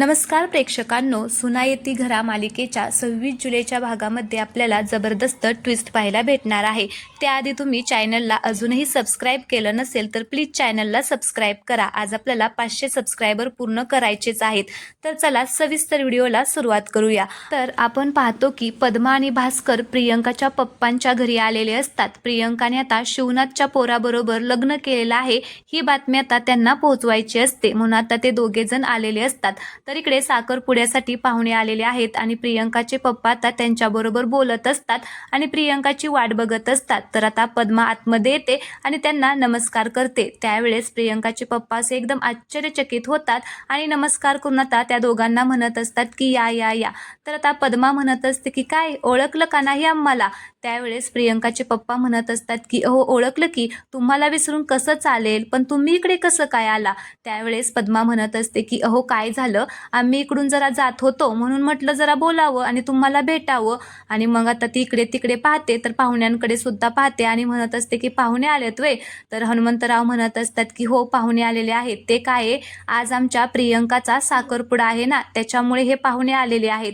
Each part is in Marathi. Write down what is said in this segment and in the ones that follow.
नमस्कार प्रेक्षकांनो, सुना येती घरा मालिकेच्या 26 जुलैच्या भागामध्ये आपल्याला जबरदस्त ट्विस्ट पाहायला भेटणार आहे। त्याआधी तुम्ही चॅनलला अजूनही सबस्क्राईब केलं नसेल तर प्लीज चॅनलला सबस्क्राईब करा। आज आपल्याला 500 सबस्क्रायबर पूर्ण करायचेच आहेत। तर चला सविस्तर व्हिडिओला सुरुवात करूया। तर आपण पाहतो की पद्मा आणि भास्कर प्रियंकाच्या पप्पांच्या घरी आलेले असतात। प्रियंकाने आता शिवनाथच्या पोराबरोबर लग्न केलेलं आहे ही बातमी आता त्यांना पोहोचवायची असते, म्हणून आता ते दोघे जण आलेले असतात। तर इकडे साखरपुड्यासाठी पाहुणे आलेले आहेत आणि प्रियंकाचे पप्पा आता त्यांच्याबरोबर बोलत असतात आणि प्रियंकाची वाट बघत असतात। तर आता पद्मा आतमध्ये येते आणि त्यांना नमस्कार करते। त्यावेळेस प्रियंकाचे पप्पा असे एकदम आश्चर्यचकित होतात आणि नमस्कार करून आता त्या दोघांना म्हणत असतात की या या या। तर आता पद्मा म्हणत असते की काय ओळखलं का नाही आम्हाला? त्यावेळेस प्रियंकाचे पप्पा म्हणत असतात की हो ओळखलं की, तुम्हाला विसरून कसं चालेल, पण तुम्ही इकडे कसं काय आला? त्यावेळेस पद्मा म्हणत असते की अहो काय झालं, आम्ही इकडून जरा जात होतो म्हणून म्हटलं जरा बोलावं आणि तुम्हाला भेटावं। आणि मग आता ती इकडे तिकडे पाहते तर पाहुण्यांकडे सुद्धा पाहते आणि म्हणत असते की पाहुणे आलेत वे? तर हनुमंतराव म्हणत असतात की हो पाहुणे आलेले आहेत। ते काय आज आमच्या प्रियंकाचा साखरपुडा आहे ना, त्याच्यामुळे हे पाहुणे आलेले आहेत।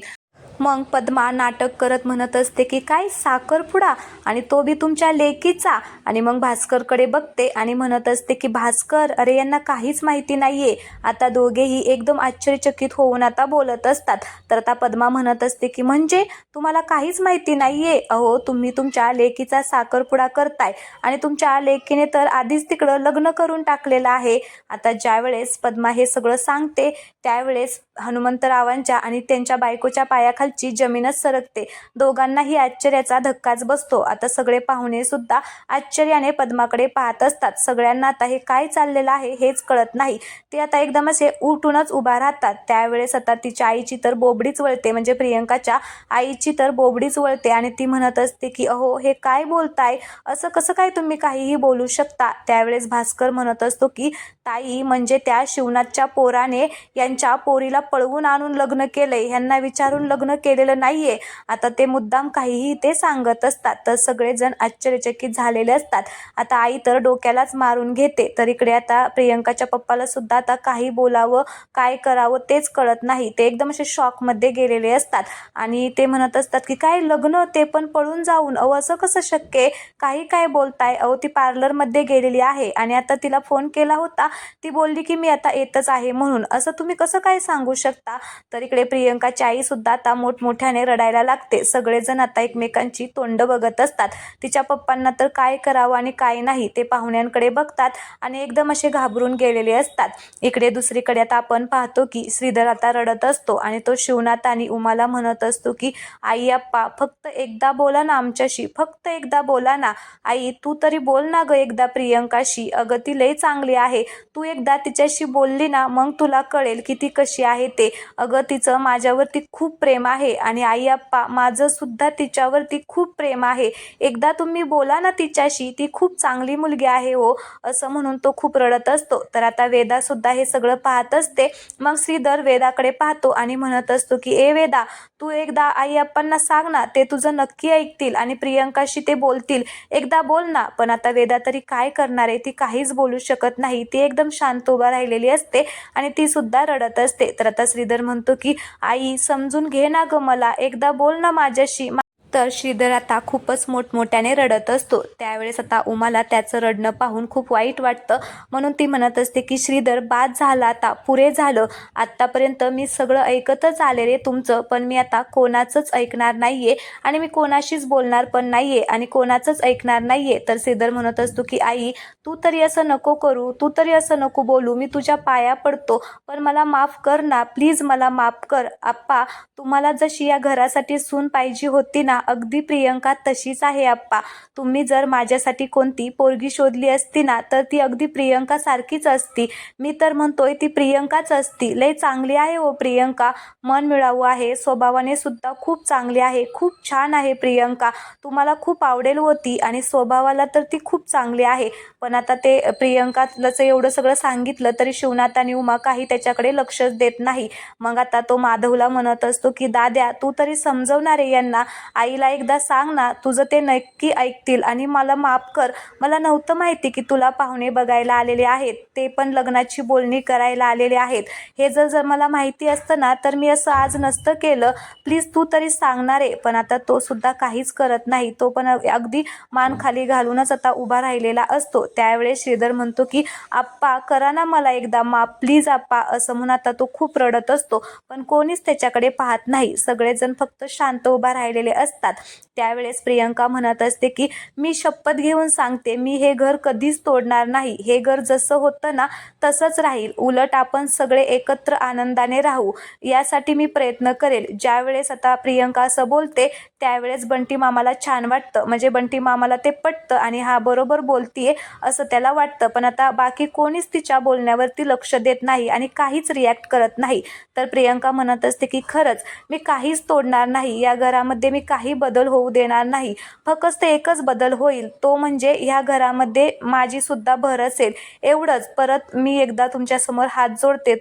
मग पद्मा नाटक करत म्हणत असते की काय साखरपुडा आणि तो बी तुमच्या लेकीचा? आणि मग भास्करकडे बघते आणि म्हणत असते की भास्कर, अरे यांना काहीच माहिती नाहीये। आता दोघेही एकदम आश्चर्यचकित होऊन आता बोलत असतात। तर आता पद्मा म्हणत असते की म्हणजे तुम्हाला काहीच माहिती नाहीये? अहो तुम्ही तुमच्या लेकीचा साखरपुडा करताय आणि तुमच्या लेकीने तर आधीच तिकडं लग्न करून टाकलेलं आहे। आता ज्यावेळेस पद्मा हे सगळं सांगते त्यावेळेस हनुमंतरावांच्या आणि त्यांच्या बायकोच्या पायाखालची जमीनच सरकते। दोघांनाही आश्चर्याचा धक्काच बसतो। आता सगळे पाहुणे सुद्धा आश्चर्याने पद्माकडे पाहत असतात। सगळ्यांना आता हे काय चाललेलं आहे हेच कळत नाही। ते आता एकदम असे उठूनच उभा राहतात। त्यावेळेस आता तिच्या आईची तर बोबडीच वळते, म्हणजे प्रियंकाच्या आईची तर बोबडीच वळते आणि ती म्हणत असते की अहो हे काय बोलताय, असं कसं काय तुम्ही काहीही बोलू शकता? त्यावेळेस भास्कर म्हणत असतो की ताई, म्हणजे त्या शिवनाथच्या पोराने यांच्या पोरीला पळवून आणून लग्न केलंय, ह्यांना विचारून लग्न केलेलं नाहीये। आता ते मुद्दाम काहीही ते सांगत असतात। तर सगळेजण आश्चर्यचकित झालेले असतात। आता आई तर डोक्यालाच मारून घेते। तर इकडे आता प्रियंकाच्या पप्पाला सुद्धा आता काही बोलावं काय करावं तेच कळत नाही। ते एकदम असे शॉकमध्ये गेलेले असतात आणि ते म्हणत असतात की काय लग्न, ते पण पळून जाऊन? अहो असं कसं शक्य आहे, काही काय बोलताय? अहो ती पार्लरमध्ये गेलेली आहे आणि आता तिला फोन केला होता, ती बोलली की मी आता येतच आहे म्हणून, असं तुम्ही कसं काय सांगू शकता? तर इकडे प्रियंकाची आई सुद्धा आता मोठमोठ्याने रडायला लागते। सगळेजण आता एकमेकांची तोंड बघत असतात। तिच्या पप्पांना तर काय करावं आणि काय नाही ते पाहुण्यांकडे बघतात आणि एकदम असे घाबरून गेलेले असतात। इकडे दुसरीकडे आता आपण पाहतो की श्रीधर आता रडत असतो आणि तो शिवनाथ आणि उमाला म्हणत असतो की आई अप्पा फक्त एकदा बोला ना आमच्याशी, फक्त एकदा बोला ना। आई तू तरी बोल ना ग एकदा प्रियंकाशी, अगं ती लई चांगली आहे, तू एकदा तिच्याशी बोलली ना मग तुला कळेल की ती कशी आहे ते। अगं तिचं माझ्यावरती खूप प्रेम आहे आणि आई अप्पा माझं सुद्धा तिच्यावरती खूप प्रेम आहे, एकदा तुम्ही बोला ना तिच्याशी, ती खूप चांगली मुलगी आहे हो, असं म्हणून तो खूप रडत असतो। तर आता वेदा सुद्धा हे सगळं पाहत असते। मग श्रीधर वेदाकडे पाहतो आणि म्हणत असतो की ए वेदा, तू एकदा आई अप्पांना सांग ना, ते तुझं नक्की ऐकतील आणि प्रियंकाशी ते बोलतील, एकदा बोल ना। पण आता वेदा तरी काय करणार आहे, ती काहीच बोलू शकत नाही। ती एकदम शांत उभा राहिलेली असते आणि ती सुद्धा रडत असते। तर आता श्रीधर म्हणतो की आई समजून घे ना ग मला, एकदा बोल ना माझ्याशी। तर श्रीधर आता खूपच मोठमोठ्याने रडत असतो। त्यावेळेस आता उमाला त्याचं रडणं पाहून खूप वाईट वाटतं, म्हणून ती म्हणत असते की श्रीधर बाद झालं आता, पुरे झालं, आत्तापर्यंत मी सगळं ऐकतच आले रे तुमचं, पण मी आता कोणाचंच ऐकणार नाहीये आणि मी कोणाशीच बोलणार पण नाहीये आणि कोणाचंच ऐकणार नाहीये। तर श्रीधर म्हणत असतो की आई तू तरी असं नको करू, तू तरी असं नको बोलू, मी तुझ्या पाया पडतो, पण मला माफ कर ना प्लीज, मला माफ कर आप्पा। तुम्हाला जशी या घरासाठी सून पाहिजे होती ना, अगदी प्रियंका तशीच आहे आप्पा। तुम्ही जर माझ्यासाठी कोणती पोरगी शोधली असती ना तर ती अगदी प्रियंका सारखीच असती। मी तर म्हणतोय ती प्रियंकाच असती, लय चांगली आहे हो प्रियंका, मन मिळावू आहे, स्वभावाने सुद्धा खूप चांगली आहे, खूप छान आहे प्रियंका, तुम्हाला खूप आवडेल होती आणि स्वभावाला तर ती खूप चांगली आहे। पण आता ते प्रियंकाचं एवढं सगळं सांगितलं तरी शिवनाथ आणि उमा काही त्याच्याकडे लक्षच देत नाही। मग आता तो माधवला म्हणत असतो की दाद्या तू तरी समजवणार आहे यांना, आई आईला एकदा सांग ना, तुझं ते नक्की ऐकतील आणि मला माफ कर. मला नव्हतं माहिती की तुला पाहुणे बघायला आलेले आहेत, ते पण लग्नाची बोलणी करायला आलेले आहेत. हे जर मला माहिती असतं ना तर मी असं आज नसतं केलं. प्लीज तू तरी सांगणार आहे. पण आता तो सुद्धा काहीच करत नाही. तो पण अगदी मान खाली घालूनच आता उभा राहिलेला असतो. त्यावेळेस श्रीधर म्हणतो की आप्पा करा ना मला एकदा माफ, प्लीज आप्पा, असं म्हणून आता तो खूप रडत असतो. पण कोणीच त्याच्याकडे पाहत नाही. सगळेजण फक्त शांत उभा राहिलेले असतात. त्यावेळेस प्रियंका म्हणत असते की मी शपथ घेऊन सांगते, मी हे घर कधीच तोडणार नाही. हे घर जसं होतं ना तसंच राहील. उलट आपण सगळे एकत्र आनंदाने राहू यासाठी मी प्रयत्न करेल. ज्यावेळेस आता प्रियंका असं बोलते त्यावेळेस बंटी मामाला छान वाटतं. म्हणजे बंटी मामाला ते पटतं आणि हा बरोबर बोलतीये असं त्याला वाटतं. पण आता बाकी कोणीच तिच्या बोलण्यावरती लक्ष देत नाही आणि काहीच रिॲक्ट करत नाही. तर प्रियंका म्हणत असते की खरंच मी काहीच तोडणार नाही. या घरामध्ये मी काही बदल होऊ देणार नाही. फक्त एकच बदल होईल, तो म्हणजे ह्या घरामध्ये माझी सुद्धा भर असेल, एवढंच. परत मी एकदा तुमच्यासमोर हात जोडते.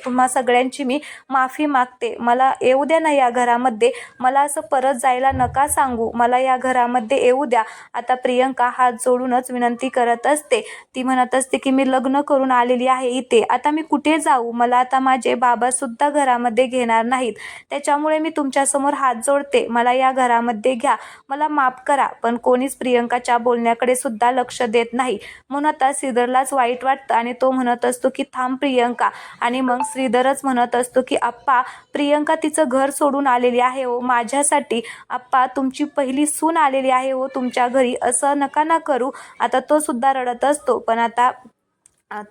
तुम्हा सगळ्यांची मी माफी मागते. मला येऊ द्या ना या घरामध्ये. मला असं परत जायला नका सांगू. मला या घरामध्ये येऊ द्या. आता प्रियंका हात जोडूनच विनंती करत असते. ती म्हणत असते की मी लग्न करून आलेली आहे इथे. आता मी कुठे जाऊ? मला आता माझे बाबा सुद्धा घरामध्ये घेणार नाहीत. त्याच्यामुळे मी तुमच्यासमोर हात जोडते. मला या घरामध्ये घ्या. मला माफ करा. पण कोणीच प्रियंकाच्या बोलण्याकडे सुद्धा लक्ष देत नाही. म्हणून आता श्रीधरलाच वाईट वाटतं आणि तो म्हणत असतो की थांब प्रियंका. आणि मग श्रीधरच म्हणत असतो की आप्पा, प्रियंका तिचं घर सोडून आलेली आहे हो माझ्यासाठी. आप्पा, तुमची पहिली सून आलेली आहे हो तुमच्या घरी. असं नका ना करू. आता तो सुद्धा रडत असतो. पण आता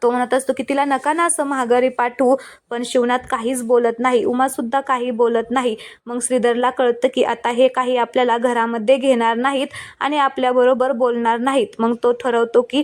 तो म्हणत असतो की तिला नका ना असं माघारी पाठवू. पण शिवनाथ काहीच बोलत नाही. उमा सुद्धा काही बोलत नाही. मग श्रीधरला कळतं की आता हे काही आपल्याला घरामध्ये घेणार नाहीत आणि आपल्याबरोबर बोलणार नाहीत. मग तो ठरवतो की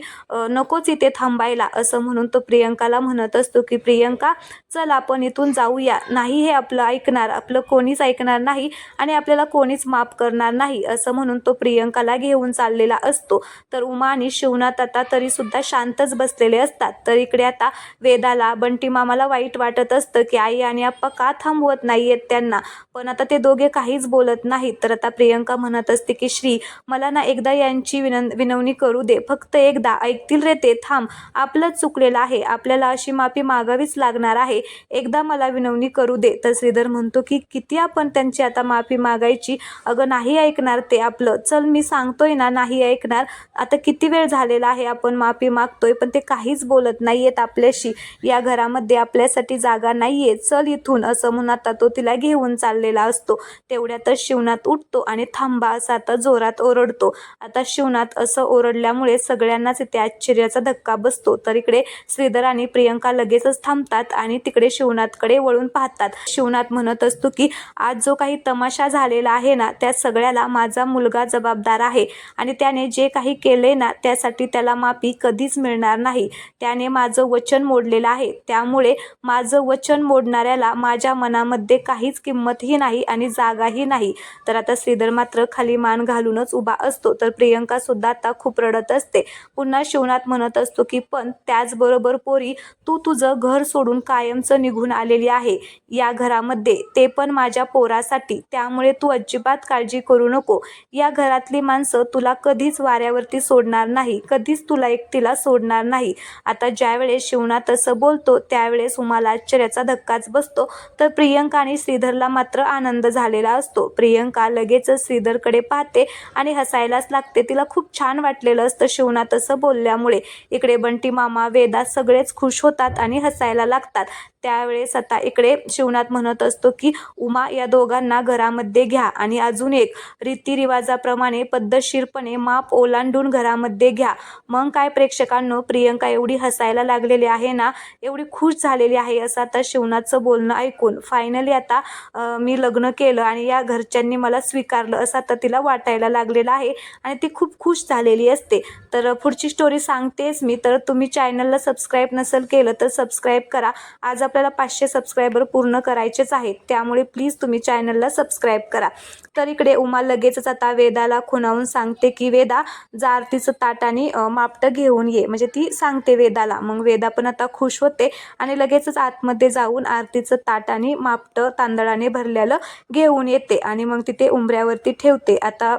नकोच इथे थांबायला. असं म्हणून तो प्रियंकाला म्हणत असतो की प्रियंका, चल आपण इथून जाऊया. नाही हे आपलं ऐकणार, आपलं कोणीच ऐकणार नाही आणि आपल्याला कोणीच माफ करणार नाही. असं म्हणून तो प्रियंकाला घेऊन चाललेला असतो. तर उमा आणि शिवनाथ आता तरी सुद्धा शांतच बसलेले असतात. तर इकडे आता वेदाला, बंटी मामाला वाईट वाटत असतं की आई आणि आप्पा का थांबवत नाहीयेत त्यांना. पण आता ते दोघे काहीच बोलत नाहीत. तर आता प्रियंका म्हणत असते की श्री, मला ना एकदा यांची विनवणी करू दे. फक्त एकदा. ऐकतील रे ते. थांब, आपलंच चुकलेलं आहे. आपल्याला अशी माफी मागावीच लागणार आहे. एकदा मला विनवणी करू दे. तर श्रीधर म्हणतो की किती आपण त्यांची आता माफी मागायची. अगं नाही ऐकणार ते आपलं. चल मी सांगतोय ना, नाही ऐकणार. आता किती वेळ झालेला आहे आपण माफी मागतोय पण ते काहीच बोलत नाहीयेत आपल्याशी. या घरामध्ये आपल्यासाठी जागा नाहीये. चल इथून. असं म्हणून आता तो तिला घेऊन चाललेला असतो. तेवढ्यातच शिवनाथ उठतो आणि थांबा असं आता जोरात ओरडतो. आता शिवनाथ असं ओरडल्यामुळे सगळ्यांनाच इथे आश्चर्याचा धक्का बसतो. तर इकडे श्रीधर आणि प्रियंका लगेचच थांबतात आणि तिकडे शिवनाथकडे वळून पाहतात. शिवनाथ म्हणत असतो की आज जो काही तमाशा झालेला आहे ना त्या सगळ्याला माझा मुलगा जबाबदार आहे आणि त्याने जे काही केले ना त्यासाठी त्याला माफी कधीच मिळणार नाही. त्याने माझं वचन मोडलेलं आहे. त्यामुळे माझं वचन मोडणाऱ्याला माझ्या मनामध्ये काहीच किंमतही नाही आणि जागाही नाही. तर आता श्रीधर मात्र खाली मान घालूनच उभा असतो. तर प्रियंका सुद्धा आता खूप रडत असते. पुन्हा शिवनाथ म्हणत असतो की पण त्याचबरोबर पोरी, तू तुझं घर सोडून कायमचं निघून आलेली आहे या घरामध्ये, ते पण माझ्या पोरासाठी. त्यामुळे तू अजिबात काळजी करू नको. या घरातली माणसं तुला कधीच वाऱ्यावरती सोडणार नाही. कधीच तुला एकटीला सोडणार नाही. आता ज्यावेळेस शिवनाथ असं बोलतो त्यावेळेस उमाला आश्चर्याचा धक्काच बसतो. तर प्रियंका आणि श्रीधरला मात्र आनंद झालेला असतो. प्रियंका लगेचच श्रीधरकडे पाहते आणि हसायलाच लागते. तिला खूप छान वाटलेलं असतं शिवनाथ असं बोलल्यामुळे. इकडे बंटी मामा, वेदा सगळेच खुश होतात आणि हसायला लागतात. त्यावेळेस आता इकडे शिवनाथ म्हणत असतो की उमा, या दोघांना घरामध्ये घ्या आणि अजून एक, रीतिरिवाजाप्रमाणे पद्धतशीरपणे माप ओलांडून घरामध्ये घ्या. मग काय प्रेक्षकांनो, प्रियंका एवढी हसायला लागलेली आहे ना, एवढी खुश झालेली आहे असं आता शिवनाथचं बोलणं ऐकून. फायनली आता मी लग्न केलं आणि या घरच्यांनी मला स्वीकारलं असं आता तिला वाटायला लागलेलं आहे आणि ती खूप खुश झालेली असते. तर पुढची स्टोरी सांगतेच मी. तर तुम्ही चॅनलला सबस्क्राईब नसेल केलं तर सबस्क्राईब करा. आज आपल्याला 500 सबस्क्रायबर पूर्ण करायचेच आहेत, त्यामुळे प्लीज तुम्ही चॅनलला सबस्क्राईब करा. तर इकडे उमा लगेचच आता वेदाला खुणावून सांगते की वेदा जा आरतीचं ताट आणि मापटं घेऊन ये, म्हणजे ती सांगते वेदाला. मग वेदा पण आता खुश होते आणि लगेचच आतमध्ये जाऊन आरतीचं ताट आणि मापटं तांदळाने भरलेलं घेऊन येते आणि मग तिथे उंबऱ्यावरती ठेवते. आता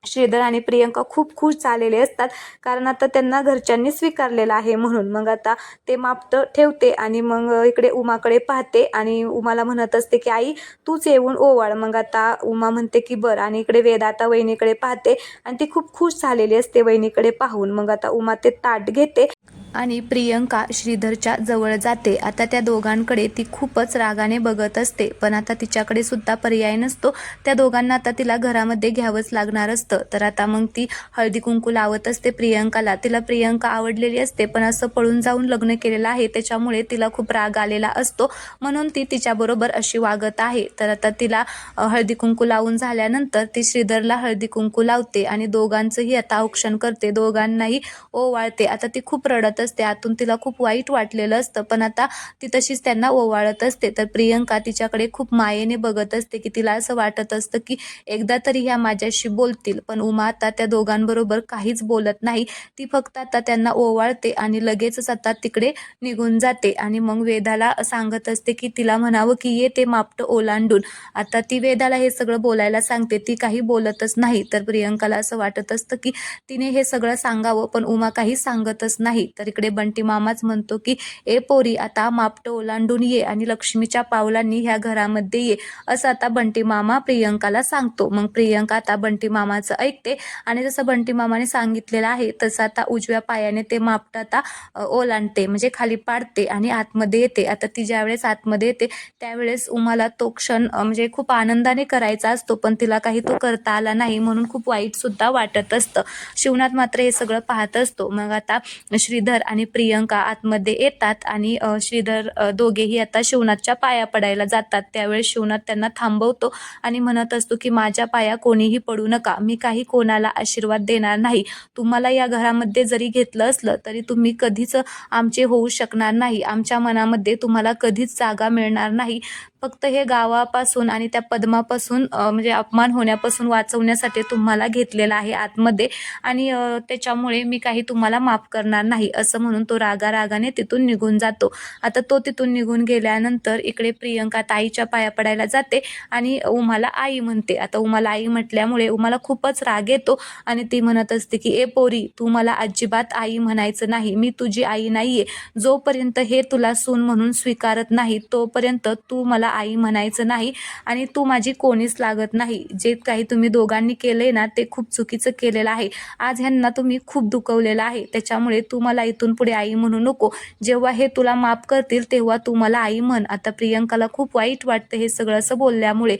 श्रीधर आणि प्रियंका खूप खुश झालेले असतात, कारण आता त्यांना घरच्यांनी स्वीकारलेलं आहे म्हणून. मग आता ते मापटं ठेवते आणि मग इकडे उमाकडे पाहते आणि उमाला म्हणत असते की आई तूच येऊन ओवाळ. मग आता उमा म्हणते की बरं. आणि इकडे वेदा आता वहिनीकडे पाहते आणि ती खूप खुश झालेली असते वहिनीकडे पाहून. मग आता उमा ते ताट घेते आणि प्रियंका श्रीधरच्या जवळ जाते. आता त्या दोघांकडे ती खूपच रागाने बघत असते, पण आता तिच्याकडे सुद्धा पर्याय नसतो. त्या दोघांना आता तिला घरामध्ये घ्यावंच लागणार असतं. तर आता मग ती हळदी कुंकू लावत असते प्रियंकाला. तिला प्रियंका आवडलेली असते, पण असं पळून जाऊन लग्न केलेलं आहे, त्याच्यामुळे तिला खूप राग आलेला असतो, म्हणून ती तिच्याबरोबर अशी वागत आहे. तर आता तिला हळदी कुंकू लावून झाल्यानंतर ती श्रीधरला हळदी कुंकू लावते आणि दोघांचंही आता औक्षण करते, दोघांनाही ओवाळते. आता ती खूप रडत असते, आतून तिला खूप वाईट वाटलेलं असतं, पण आता ती तशीच त्यांना ओवाळत असते. तर प्रियंका तिच्याकडे खूप मायेने बघत असते की तिला असं वाटत असतं की एकदा तरी ह्या माझ्याशी बोलतील, पण उमा आता त्या दोघांबरोबर काहीच बोलत नाही. ती फक्त आता त्यांना ओवाळते आणि लगेचच आता तिकडे निघून जाते आणि मग वेदाला सांगत असते की तिला म्हणावं की ये ते मापटं ओलांडून. आता ती वेदाला हे सगळं बोलायला सांगते, ती काही बोलतच नाही. तर प्रियंकाला असं वाटत असतं की तिने हे सगळं सांगावं, पण उमा काही सांगतच नाही. तर इकडे बंटी मामाच म्हणतो की ए पोरी आता मापटं ओलांडून ये आणि लक्ष्मीच्या पावलांनी ह्या घरामध्ये ये, असं आता बंटी मामा प्रियंकाला सांगतो. मग प्रियंका आता बंटी मामाचं ऐकते आणि जसं बंटी मामाने सांगितलेलं आहे तसं आता उजव्या पायाने ते मापटं आता ओलांडते, म्हणजे खाली पाडते आणि आतमध्ये येते. आता ती ज्यावेळेस आतमध्ये येते त्यावेळेस उमाला तो क्षण म्हणजे खूप आनंदाने करायचा असतो, पण तिला काही तो करता आला नाही, म्हणून खूप वाईट सुद्धा वाटत असतं. शिवनाथ मात्र हे सगळं पाहत असतो. मग आता श्रीधर आणि प्रियंका आतमध्ये येतात आणि श्रीधर दोघेही आता शिवनाथच्या पाया पडायला जातात. त्यावेळेस शिवनाथ त्यांना थांबवतो आणि म्हणत असतो की माझ्या पाया कोणीही पडू नका, मी काही कोणाला आशीर्वाद देणार नाही. तुम्हाला या घरामध्ये जरी घेतलं असलं तरी तुम्ही कधीच आमचे होऊ शकणार नाही, आमच्या मनामध्ये तुम्हाला कधीच जागा मिळणार नाही. फक्त हे गावापासून आणि त्या पद्मापासून म्हणजे अपमान होण्यापासून वाचवण्यासाठी तुम्हाला घेतलेलं आहे आतमध्ये, आणि त्याच्यामुळे मी काही तुम्हाला माफ करणार नाही, असं म्हणून तो रागारागाने तिथून निघून जातो. आता तो तिथून निघून गेल्यानंतर इकडे प्रियंका ताईच्या पाया पडायला जाते आणि उमाला आई म्हणते. आता उमाला आई म्हटल्यामुळे उमाला खूपच राग येतो आणि ती म्हणत असते की ए पोरी तू मला अजिबात आई म्हणायचं नाही, मी तुझी आई नाहीये. जोपर्यंत हे तुला सून म्हणून स्वीकारत नाही तोपर्यंत तू मला आई म्हणायचं नाही आणि तू माझी कोणीच लागत नाही. जे काही तुम्ही दोघांनी केलंय ना ते खूप चुकीचं केलेलं आहे. आज ह्यांना तुम्ही खूप दुखवलेलं आहे, त्याच्यामुळे तू मला इथून पुढे आई म्हणू नको. जेव्हा हे तुला माफ करतील तेव्हा तू मला आई म्हण. आता प्रियंकाला खूप वाईट वाटतं हे सगळं असं बोलल्यामुळे.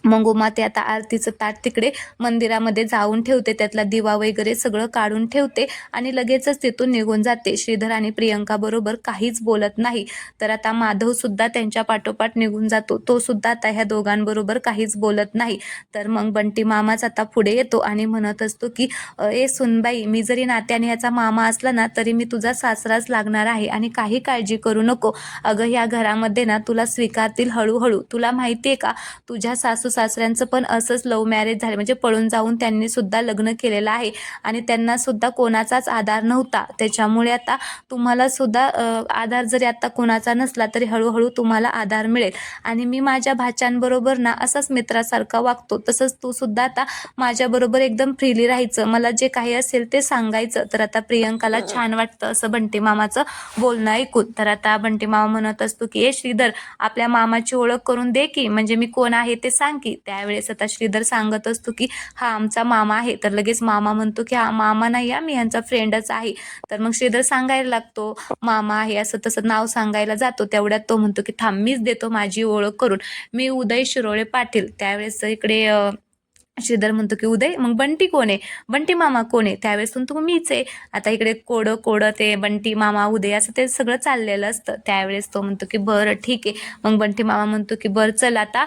मग उमा ते आता आरतीचं ताट तिकडे मंदिरामध्ये जाऊन ठेवते, त्यातला दिवा वगैरे सगळं काढून ठेवते आणि लगेचच तिथून निघून जाते. श्रीधर आणि प्रियंका बरोबर काहीच बोलत नाही. तर आता माधव सुद्धा त्यांच्या पाठोपाठ निघून जातो, तो सुद्धा आता ह्या दोघांबरोबर काहीच बोलत नाही. तर मग बंटी मामाच आता पुढे येतो आणि म्हणत असतो की ए सुनबाई, मी जरी नात्याने ह्याचा मामा असला ना तरी मी तुझा सासराच लागणार आहे आणि काही काळजी करू नको. अगं ह्या घरामध्ये ना तुला स्वीकारतील हळूहळू. तुला माहिती आहे का, तुझ्या सासू सासऱ्यांचं पण असंच लव्ह मॅरेज झाले, म्हणजे पळून जाऊन त्यांनी सुद्धा लग्न केलेलं आहे आणि त्यांना सुद्धा कोणाचाच आधार नव्हता. त्याच्यामुळे आता तुम्हाला सुद्धा आधार जरी आता कोणाचा नसला तरी हळूहळू तुम्हाला आधार मिळेल. आणि मी माझ्या भाच्यांबरोबर ना असाच मित्रासारखा वागतो, तसंच तू सुद्धा आता माझ्याबरोबर एकदम फ्रीली राहायचं, मला जे काही असेल ते सांगायचं. तर आता प्रियंकाला छान वाटतं असं बंटी मामाचं बोलणं ऐकून. तर आता बंटी मामा म्हणत असतो की ए श्रीधर, आपल्या मामाची ओळख करून दे की, म्हणजे मी कोण आहे ते सांग की. त्यावेळेस आता श्रीधर सांगत असतो की हा आमचा मामा आहे. तर लगेच मामा म्हणतो की हा मामा नाही, मी ह्यांचा फ्रेंडच आहे. तर मग श्रीधर सांगायला लागतो मामा आहे असं तसं नाव सांगायला जातो. तेवढ्यात तो म्हणतो की थांब मीच देतो माझी ओळख करून, मी उदय शिरोळे पाटील. त्यावेळेस इकडे श्रीधर म्हणतो की उदय मग बंटी कोण आहे, बंटी मामा कोण आहे, त्यावेळेस तो मीच आहे. आता इकडे कोडं कोडं ते बंटी मामा उदय असं ते सगळं चाललेलं असतं. त्यावेळेस तो म्हणतो की बरं ठीक आहे. मग बंटी मामा म्हणतो की बरं चल आता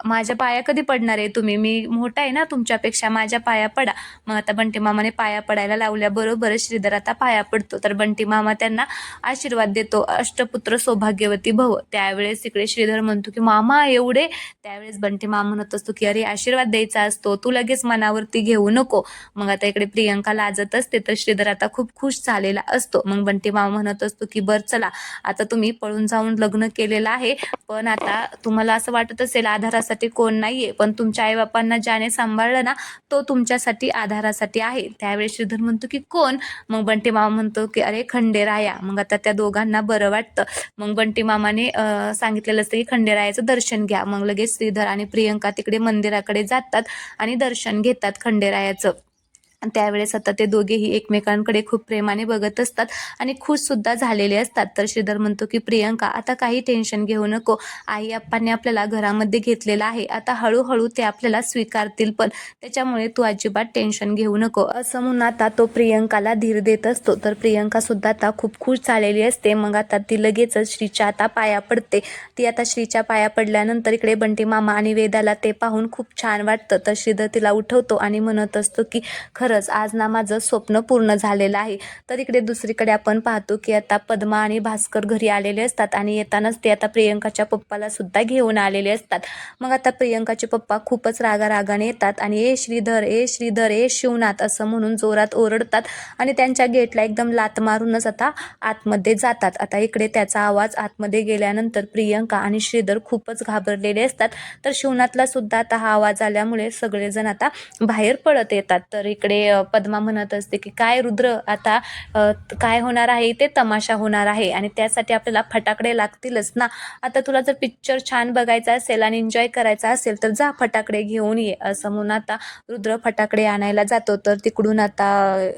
माझ्या पाया कधी पडणार आहे तुम्ही, मी मोठा आहे ना तुमच्यापेक्षा, माझ्या पाया पडा. मग आता बंटी मामाने पाया पडायला लावल्याबरोबर श्रीधर आता पाया पडतो. तर बंटी मामा त्यांना आशीर्वाद देतो, अष्टपुत्र सौभाग्यवती भव. त्यावेळेस इकडे श्रीधर म्हणतो की मामा एवढे. त्यावेळेस बंटी मामा म्हणत असतो की अरे आशीर्वाद द्यायचा असतो, तू लगेच मनावरती घेऊ नको. मग आता इकडे प्रियंका लाजत असते, तर श्रीधर आता खूप खुश झालेला असतो. मग बंटी मामा म्हणत असतो की बर चला आता तुम्ही पळून जाऊन लग्न केलेलं आहे, पण आता तुम्हाला असं वाटत असेल आधारासाठी कोण नाहीये, पण तुमच्या आई बापांना ज्याने सांभाळलं ना तो तुमच्यासाठी आधारासाठी आहे. त्यावेळेस श्रीधर म्हणतो की कोण. मग बंटी मामा म्हणतो की अरे खंडेराया. मग आता त्या दोघांना बरं वाटतं. मग बंटी मामाने सांगितलेलं असतं की खंडेरायाचं दर्शन घ्या. मग लगेच श्रीधर आणि प्रियंका तिकडे मंदिराकडे जातात आणि दर्शन घेतात खंडेरायाचं. त्यावेळेस आता ते दोघेही एकमेकांकडे खूप प्रेमाने बघत असतात आणि खुश सुद्धा झालेले असतात. तर श्रीधर म्हणतो की प्रियंका आता काही टेन्शन घेऊ नको, आई आप्पांनी आपल्याला घरामध्ये घेतलेलं आहे, आता हळूहळू ते आपल्याला स्वीकारतील पण, त्याच्यामुळे तू अजिबात टेन्शन घेऊ नको असं म्हणून आता तो प्रियंकाला धीर देत असतो. तर प्रियंका सुद्धा आता खूप खुश झालेली असते. मग आता ती लगेचच श्रीच्या आता पाया पडते. ती आता श्रीच्या पाया पडल्यानंतर इकडे बंटी मामा आणि वेदाला ते पाहून खूप छान वाटतं. तर श्रीधर तिला उठवतो आणि म्हणत असतो की खरंच आज ना माझं स्वप्न पूर्ण झालेलं आहे. तर इकडे दुसरीकडे आपण पाहतो की आता पद्मा आणि भास्कर घरी आलेले असतात आणि येतानाच ते आता प्रियंकाच्या पप्पाला सुद्धा घेऊन आलेले असतात. मग आता प्रियंकाचे पप्पा खूपच रागाने येतात आणि ए श्रीधर ए श्रीधर ए शिवनाथ असं म्हणून जोरात ओरडतात आणि त्यांच्या गेटला एकदम लात मारूनच आता आतमध्ये जातात. आता इकडे त्याचा आवाज आतमध्ये गेल्यानंतर प्रियंका आणि श्रीधर खूपच घाबरलेले असतात. तर शिवनाथला सुद्धा आता हा आवाज आल्यामुळे सगळेजण आता बाहेर पळत येतात. तर इकडे पद्मा म्हणत असते की काय रुद्र आता काय होणार आहे, ते तमाशा होणार आहे आणि त्यासाठी आपल्याला फटाकडे लागतीलच ना. आता तुला जर पिक्चर छान बघायचा असेल आणि एन्जॉय करायचा असेल तर जा फटाकडे घेऊन ये असं म्हणून आता रुद्र फटाकडे आणायला जातो. तर तिकडून आता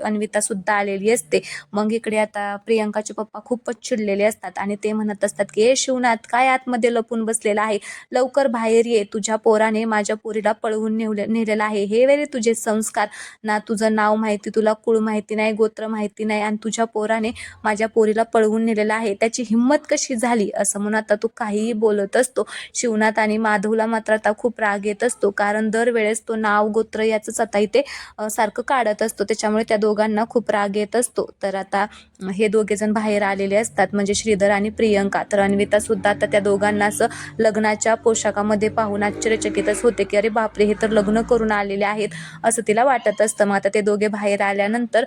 अन्विता सुद्धा आलेली असते. मग इकडे आता प्रियंकाचे पप्पा खूपच चिडलेले असतात आणि ते म्हणत असतात की ए शिवनाथ काय आतमध्ये लपून बसलेला आहे, लवकर बाहेर ये, तुझ्या पोराने माझ्या पोरीला पळवून नेलेलं आहे, हे वेळे तुझे संस्कार ना, तुझं नाव माहिती, तुला कुळ माहिती नाही, गोत्र माहिती नाही आणि तुझ्या पोराने माझ्या पोरीला पळवून नेलेलं आहे, त्याची हिंमत कशी झाली असं म्हणून आता तू काहीही बोलत असतो. शिवनाथ आणि माधवला मात्र आता खूप राग येत असतो, कारण दरवेळेस तो नाव गोत्र याचंच आता इथे सारखं काढत असतो, त्याच्यामुळे त्या दोघांना खूप राग येत असतो. तर आता हे दोघे जण बाहेर आलेले असतात म्हणजे श्रीधर आणि प्रियंका. तर अन्विता सुद्धा आता त्या दोघांना असं लग्नाच्या पोशाखामध्ये पाहून आश्चर्यचकितच होते की अरे बापरे, हे तर लग्न करून आलेले आहेत असं तिला वाटत असतं. मग आता ते दोघे बाहेर आल्यानंतर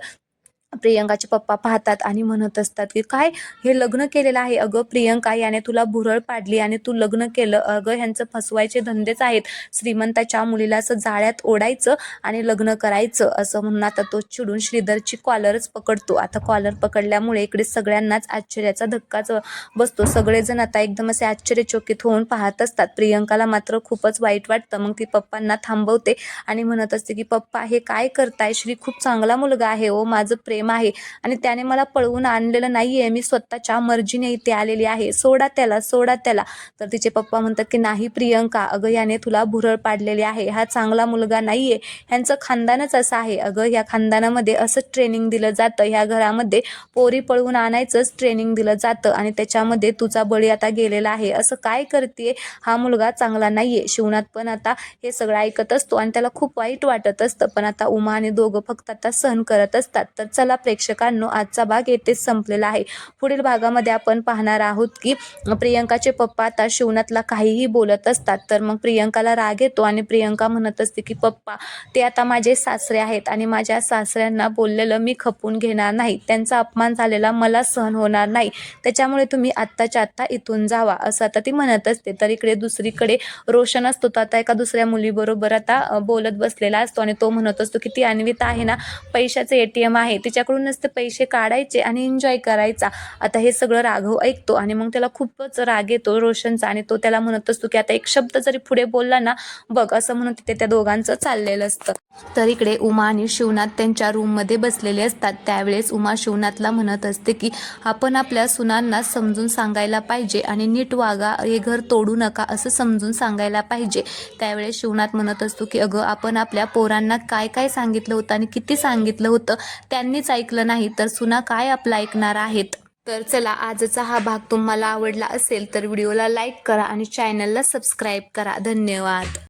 प्रियंकाचे पप्पा पाहतात आणि म्हणत असतात की काय हे लग्न केलेलं आहे, अगं प्रियंका याने तुला भुरळ पाडली आणि तू लग्न केलं, अगं ह्यांचं फसवायचे धंदेच आहेत, श्रीमंताच्या मुलीला असं जाळ्यात ओढायचं आणि लग्न करायचं असं म्हणून आता तो चिडून श्रीधरची कॉलरच पकडतो. आता कॉलर पकडल्यामुळे इकडे सगळ्यांनाच आश्चर्याचा धक्काच बसतो. सगळेजण आता एकदम असे आश्चर्यचकित होऊन पाहत असतात. प्रियंकाला मात्र खूपच वाईट वाटतं. मग ती पप्पांना थांबवते आणि म्हणत असते की पप्पा हे काय करताय, श्री खूप चांगला मुलगा आहे, ओ माझं प्रेम आहे आणि त्याने मला पळवून आणलेलं नाहीये, मी स्वतःच्या मर्जीने इथे आलेली आहे, सोडा त्याला सोडा त्याला. तर तिचे पप्पा म्हणतात की नाही प्रियंका, अगं याने तुला भुरळ पाडलेली आहे, हा चांगला मुलगा नाहीये, ह्यांचं खानदानच असं आहे, अगं ह्या खानदानामध्ये असंच ट्रेनिंग दिलं जातं, ह्या घरामध्ये पोरी पळवून आणायचंच ट्रेनिंग दिलं जातं आणि त्याच्यामध्ये तुझा बळी आता गेलेला आहे, असं काय करते, हा मुलगा चांगला नाहीये. शिवनाथ पण आता हे सगळं ऐकत असतो आणि त्याला खूप वाईट वाटत असतं, पण आता उमा आणि दोघं फक्त आता सहन करत असतात. तर चला प्रेक्षकांनो, आजचा भाग येथेच संपलेला आहे. पुढील भागामध्ये आपण पाहणार आहोत की प्रियंकाचे पप्पा आता शिवनाथला काहीही बोलत असतात. तर मग प्रियंकाला राग येतो आणि प्रियंका म्हणत असते की पप्पा ते आता माझे सासरे आहेत आणि माझ्या सासऱ्यांना बोललेलं मी खपून घेणार नाही, त्यांचा अपमान झालेला मला सहन होणार नाही, त्याच्यामुळे तुम्ही आत्ताच्या आत्ता इथून जावा असं आता ती म्हणत असते. तर इकडे दुसरीकडे रोशन असतो, तो आता एका दुसऱ्या मुलीबरोबर आता बोलत बसलेला असतो आणि तो म्हणत असतो की ती अन्विता आहे ना, पैशाचं ATM आहे, तिच्या तिच्याकडूनच ते पैसे काढायचे आणि एन्जॉय करायचा. आता हे सगळं राघव ऐकतो आणि मग त्याला खूपच राग येतो रोशनचा आणि तो त्याला म्हणत असतो की आता एक शब्द जरी पुढे बोलला ना बघ, असं म्हणून तिथे त्या दोघांचं चाललेलं असतं. तर इकडे उमा आणि शिवनाथ त्यांच्या रूममध्ये बसलेले असतात. त्यावेळेस उमा शिवनाथला म्हणत असते की आपण आपल्या सुनांना समजून सांगायला पाहिजे आणि नीट वागा, हे घर तोडू नका असं समजून सांगायला पाहिजे. त्यावेळेस शिवनाथ म्हणत असतो की अगं आपण आपल्या पोरांना काय काय सांगितलं होतं आणि किती सांगितलं होतं, त्यांनीच ऐकलं नाही तर सुना काय आपलं ऐकणार आहेत. तर चला, आजचा हा भाग तुम्हाला आवडला असेल तर व्हिडिओला लाईक करा आणि चॅनलला सबस्क्राईब करा. धन्यवाद.